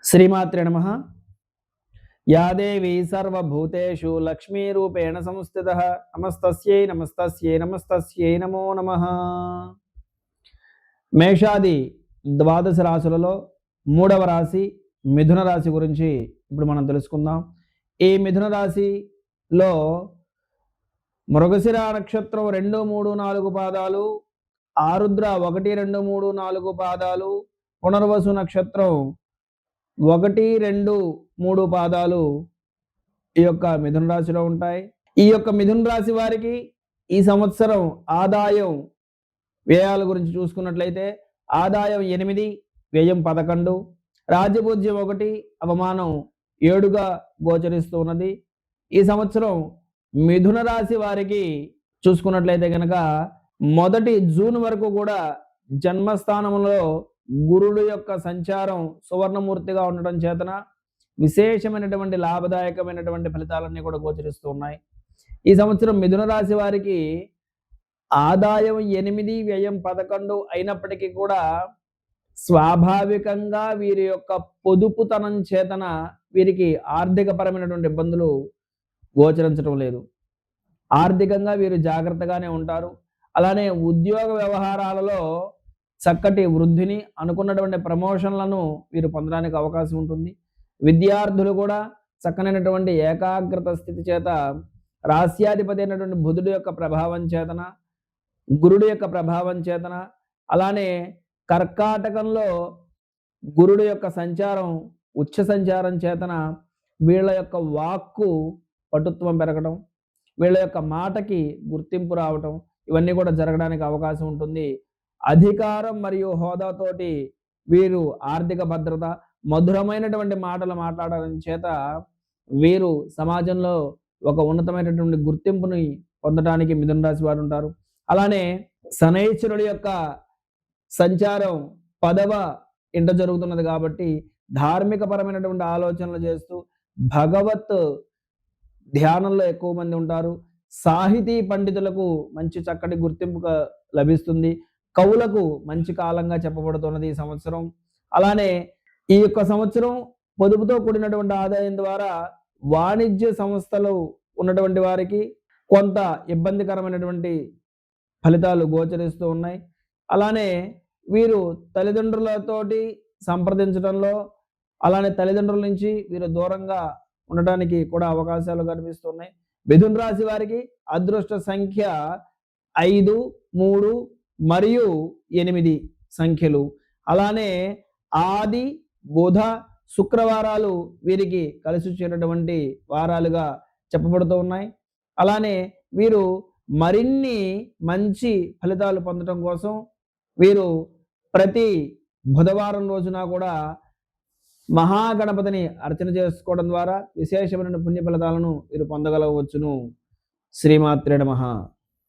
శ్రీమాత్రే నమః. యా దేవీ సర్వభూతేషు లక్ష్మీరూపేణ సంస్థితః నమస్తస్యై నమస్తస్యై నమస్తస్యై నమో నమః. మేషాది ద్వాదశ రాశులలో మూడవ రాశి మిథున రాశి గురించి ఇప్పుడు మనం తెలుసుకుందాం. ఈ మిథున రాశిలో మృగశిర నక్షత్రం 2, 3, 4 పాదాలు, ఆరుద్ర 1, 2, 3, 4 పాదాలు, పునర్వసు నక్షత్రం 1, 2, 3 పాదాలు ఈ యొక్క మిథున రాశిలో ఉంటాయి. ఈ యొక్క మిథున రాశి వారికి ఈ సంవత్సరం ఆదాయం వ్యయాల గురించి చూసుకున్నట్లయితే ఆదాయం 8, వ్యయం 11, రాజ్యపూజ్యం 1, అవమానం 7గా గోచరిస్తూ ఉన్నది. ఈ సంవత్సరం మిథున రాశి వారికి చూసుకున్నట్లయితే కనుక 1 జూన్ వరకు కూడా జన్మస్థానంలో గురుడు యొక్క సంచారం సువర్ణమూర్తిగా ఉండటం చేతన విశేషమైనటువంటి లాభదాయకమైనటువంటి ఫలితాలన్నీ కూడా గోచరిస్తూ ఉన్నాయి. ఈ సంవత్సరం మిథున రాశి వారికి ఆదాయం 8, వ్యయం 11 అయినప్పటికీ కూడా స్వాభావికంగా వీరి యొక్క పొదుపుతనం చేతన వీరికి ఆర్థికపరమైనటువంటి ఇబ్బందులు గోచరించడం లేదు. ఆర్థికంగా వీరు జాగ్రత్తగానే ఉంటారు. అలానే ఉద్యోగ వ్యవహారాలలో చక్కటి వృద్ధిని, అనుకున్నటువంటి ప్రమోషన్లను వీరు పొందడానికి అవకాశం ఉంటుంది. విద్యార్థులు కూడా చక్కనైనటువంటి ఏకాగ్రత స్థితి చేత రాస్యాధిపతి అయినటువంటి బుధుడు యొక్క ప్రభావం చేతన, గురుడు యొక్క ప్రభావం చేతన, అలానే కర్కాటకంలో గురుడు యొక్క సంచారం ఉచ్చ సంచారం చేతన వీళ్ళ యొక్క వాక్కు పటుత్వం పెరగడం, వీళ్ళ యొక్క మాటకి గుర్తింపు రావటం, ఇవన్నీ కూడా జరగడానికి అవకాశం ఉంటుంది. అధికారం మరియు హోదాతోటి వీరు ఆర్థిక భద్రత, మధురమైనటువంటి మాటలు మాట్లాడడం చేత వీరు సమాజంలో ఒక ఉన్నతమైనటువంటి గుర్తింపుని పొందడానికి మిథున రాశి వారు ఉంటారు. అలానే శనైశ్వరుడి యొక్క సంచారం 10వ ఇంట జరుగుతున్నది కాబట్టి ధార్మిక పరమైనటువంటి ఆలోచనలు చేస్తూ భగవత్ ధ్యానంలో ఎక్కువ మంది ఉంటారు. సాహితీ పండితులకు మంచి చక్కటి గుర్తింపు లభిస్తుంది. కవులకు మంచి కాలంగా చెప్పబడుతున్నది ఈ సంవత్సరం. అలానే ఈ యొక్క సంవత్సరం పొదుపుతో కూడినటువంటి ఆదాయం ద్వారా వాణిజ్య సంస్థలు ఉన్నటువంటి వారికి కొంత ఇబ్బందికరమైనటువంటి ఫలితాలు గోచరిస్తూ ఉన్నాయి. అలానే వీరు తల్లిదండ్రులతోటి సంప్రదించడంలో, అలానే తల్లిదండ్రుల నుంచి వీరు దూరంగా ఉండటానికి కూడా అవకాశాలు కనిపిస్తున్నాయి. మిథున రాశి వారికి అదృష్ట సంఖ్య 5, 3 మరియు 8 సంఖ్యలు. అలానే ఆది, బుధ, శుక్రవారాలు వీరికి కలిసి వచ్చేటటువంటి వారాలుగా చెప్పబడుతూ ఉన్నాయి. అలానే వీరు మరిన్ని మంచి ఫలితాలు పొందడం కోసం వీరు ప్రతి బుధవారం రోజున కూడా మహాగణపతిని అర్చన చేసుకోవడం ద్వారా విశేషమైన పుణ్య ఫలితాలను వీరు పొందగలవచ్చును. శ్రీమాత్రే నమః.